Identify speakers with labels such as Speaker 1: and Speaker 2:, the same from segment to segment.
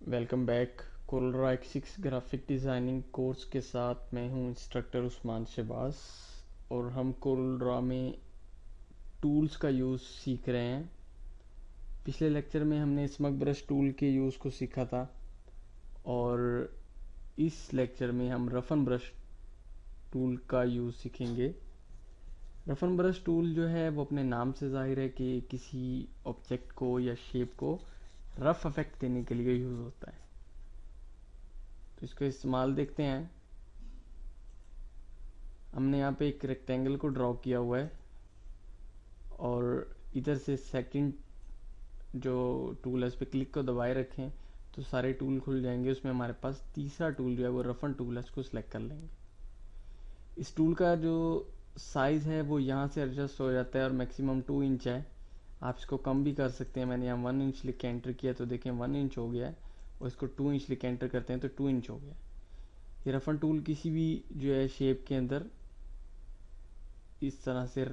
Speaker 1: Welcome back. CorelDRAW X6 graphic designing course के साथ मैं हूं इंस्ट्रक्टर उस्मान शहबाज और हम कोलरा में टूल्स का यूज़ सीख रहे हैं। पिछले लेक्चर में हमने स्मग ब्रश टूल के यूज़ को सीखा था और इस लेक्चर में हम रफन ब्रश टूल का यूज़ सीखेंगे। रफन ब्रश टूल जो है वो अपने नाम से जाहिर है कि किसी ऑब्जेक्ट को या शेप को रफ इफेक्ट देने के लिए यूज़ होता है। तो इसका इस्तेमाल देखते हैं। हमने यहाँ पे एक रेक्टेंगल को ड्रॉ किया हुआ है और इधर से सेकंड जो टूल है उस पर क्लिक को दबाए रखें तो सारे टूल खुल जाएंगे। उसमें हमारे पास तीसरा टूल जो है वो रफन टूल है, उसको सिलेक्ट कर लेंगे। इस टूल का जो साइज़ है वो यहाँ से एडजस्ट हो जाता है और मैक्सिमम 2 इंच है। आप इसको कम भी कर सकते हैं। मैंने यहाँ 1 इंच लिख के एंटर किया तो देखें 1 इंच हो गया है और इसको 2 इंच लिख के एंटर करते हैं तो 2 इंच हो गया। ये रफन टूल किसी भी जो है शेप के अंदर इस तरह से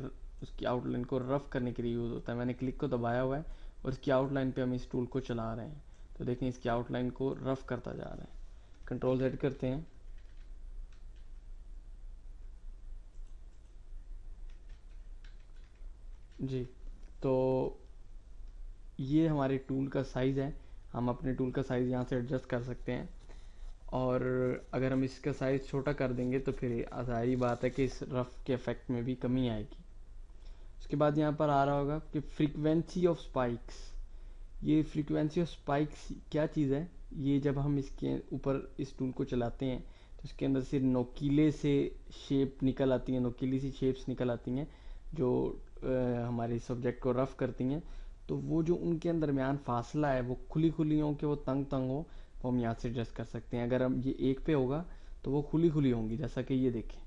Speaker 1: उसकी आउटलाइन को रफ करने के लिए यूज़ होता है। मैंने क्लिक को दबाया हुआ है और इसकी आउटलाइन पे हम इस टूल को चला रहे हैं तो देखें इसकी आउटलाइन को रफ करता जा रहा है। कंट्रोल Z करते हैं। जी, तो ये हमारे टूल का साइज़ है। हम अपने टूल का साइज़ यहाँ से एडजस्ट कर सकते हैं और अगर हम इसका साइज़ छोटा कर देंगे तो फिर ज़ाहिर बात है कि इस रफ के इफेक्ट में भी कमी आएगी। उसके बाद यहाँ पर आ रहा होगा कि फ्रीक्वेंसी ऑफ स्पाइक्स। ये फ्रीक्वेंसी ऑफ स्पाइक्स क्या चीज़ है? ये जब हम इसके ऊपर इस टूल को चलाते हैं तो इसके अंदर से नोकीले से शेप निकल आती हैं, नोकीली सी शेप्स निकल आती हैं जो हमारे सब्जेक्ट को रफ करती हैं। तो वो जो उनके दरमियान फासला है वो खुली खुली हो कि वो तंग तंग हो, वो हम यहाँ से एडजस्ट कर सकते हैं। अगर हम ये एक पे होगा तो वो खुली खुली होंगी, जैसा कि ये देखें।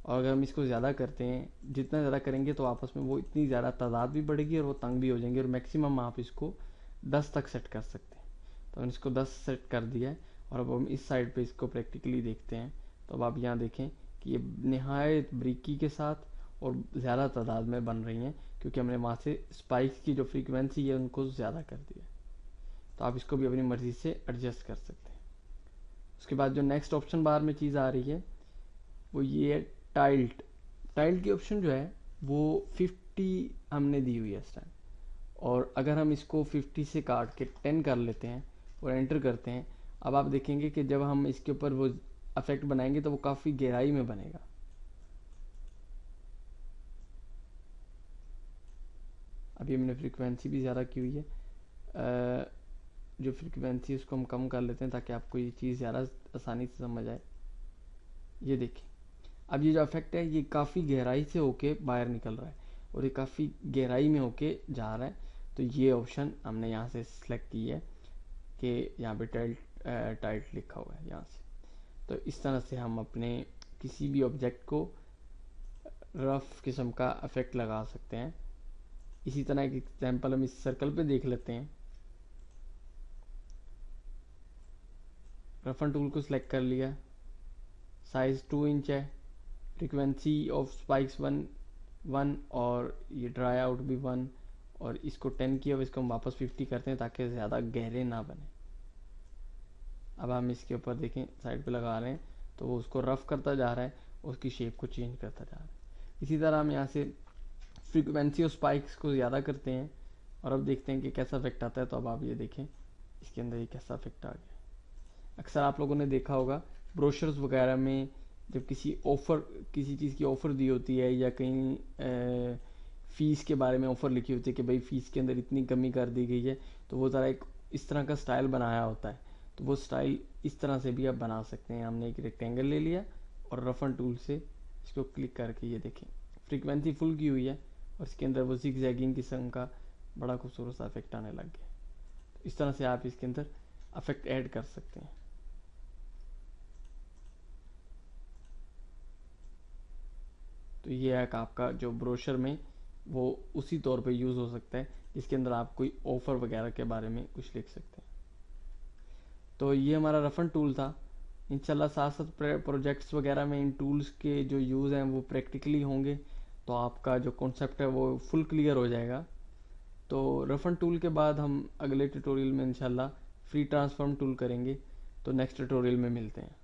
Speaker 1: और अगर हम इसको ज़्यादा करते हैं, जितना ज़्यादा करेंगे तो आपस में वो इतनी ज़्यादा तादाद भी बढ़ेगी और वो तंग भी हो जाएंगे और मैक्सिमम आप इसको 10 तक सेट कर सकते हैं। तो हमने इसको 10 सेट कर दिया है और अब हम इस साइड पे इसको प्रैक्टिकली देखते हैं। तो अब आप यहाँ देखें कि ये नहायत बारीकी के साथ और ज़्यादा तादाद में बन रही हैं क्योंकि हमने वहाँ से स्पाइक्स की जो फ्रीक्वेंसी है उनको ज़्यादा कर दिया। तो आप इसको भी अपनी मर्ज़ी से एडजस्ट कर सकते हैं। उसके बाद जो नेक्स्ट ऑप्शन बार में चीज़ आ रही है वो ये है टाइल्ट। टाइल्ट की ऑप्शन जो है वो 50 हमने दी हुई है इस टाइम, और अगर हम इसको 50 से काट के 10 कर लेते हैं और एंटर करते हैं, अब आप देखेंगे कि जब हम इसके ऊपर वो इफेक्ट बनाएंगे तो वो काफ़ी गहराई में बनेगा। अभी हमने फ्रीक्वेंसी भी ज़्यादा की हुई है। जो फ्रीक्वेंसी उसको हम कम कर लेते हैं ताकि आपको ये चीज़ ज़्यादा आसानी से समझ आए। ये देखिए, अब ये जो इफेक्ट है ये काफ़ी गहराई से होके बाहर निकल रहा है और ये काफ़ी गहराई में होके जा रहा है। तो ये ऑप्शन हमने यहाँ से सिलेक्ट की है कि यहाँ पे टाइट लिखा हुआ है यहाँ से। तो इस तरह से हम अपने किसी भी ऑब्जेक्ट को रफ किस्म का इफेक्ट लगा सकते हैं। इसी तरह एक एग्जांपल हम इस सर्कल पे देख लेते हैं। रफन टूल को सिलेक्ट कर लिया, साइज 2 इंच है, फ्रीक्वेंसी ऑफ स्पाइक्स 1 और ये ड्राई आउट भी 1 और इसको 10 किया, अब इसको हम वापस 50 करते हैं ताकि ज़्यादा गहरे ना बने। अब हम इसके ऊपर देखें साइड पे लगा रहे हैं तो वो उसको रफ करता जा रहा है, उसकी शेप को चेंज करता जा रहा है। इसी तरह हम यहाँ से फ्रीक्वेंसी ऑफ स्पाइक्स को ज़्यादा करते हैं और अब देखते हैं कि कैसा इफेक्ट आता है। तो अब आप ये देखें इसके अंदर ये कैसा इफेक्ट आ गया। अक्सर आप लोगों ने देखा होगा ब्रोशर्स वगैरह में जब किसी चीज़ की ऑफ़र दी होती है या कहीं फ़ीस के बारे में ऑफ़र लिखी होती है कि भाई फ़ीस के अंदर इतनी कमी कर दी गई है, तो वो ज़रा एक इस तरह का स्टाइल बनाया होता है। तो वो स्टाइल इस तरह से भी आप बना सकते हैं। हमने एक रेक्टेंगल ले लिया और रफन टूल से इसको क्लिक करके ये देखें फ्रीक्वेंसी फुल की हुई है और इसके अंदर वो जिग जैगिंग किस्म का बड़ा खूबसूरत सा इफेक्ट आने लग गया। तो इस तरह से आप इसके अंदर इफेक्ट ऐड कर सकते हैं। तो ये है कि आपका जो ब्रोशर में वो उसी तौर पे यूज़ हो सकता है जिसके अंदर आप कोई ऑफ़र वगैरह के बारे में कुछ लिख सकते हैं। तो ये हमारा रफन टूल था। इंशाल्लाह साथ साथ प्रोजेक्ट्स वगैरह में इन टूल्स के जो यूज़ हैं वो प्रैक्टिकली होंगे तो आपका जो कॉन्सेप्ट है वो फुल क्लियर हो जाएगा। तो रफन टूल के बाद हम अगले ट्यूटोरियल में इंशाल्लाह फ्री ट्रांसफॉर्म टूल करेंगे। तो नेक्स्ट ट्यूटोरियल में मिलते हैं।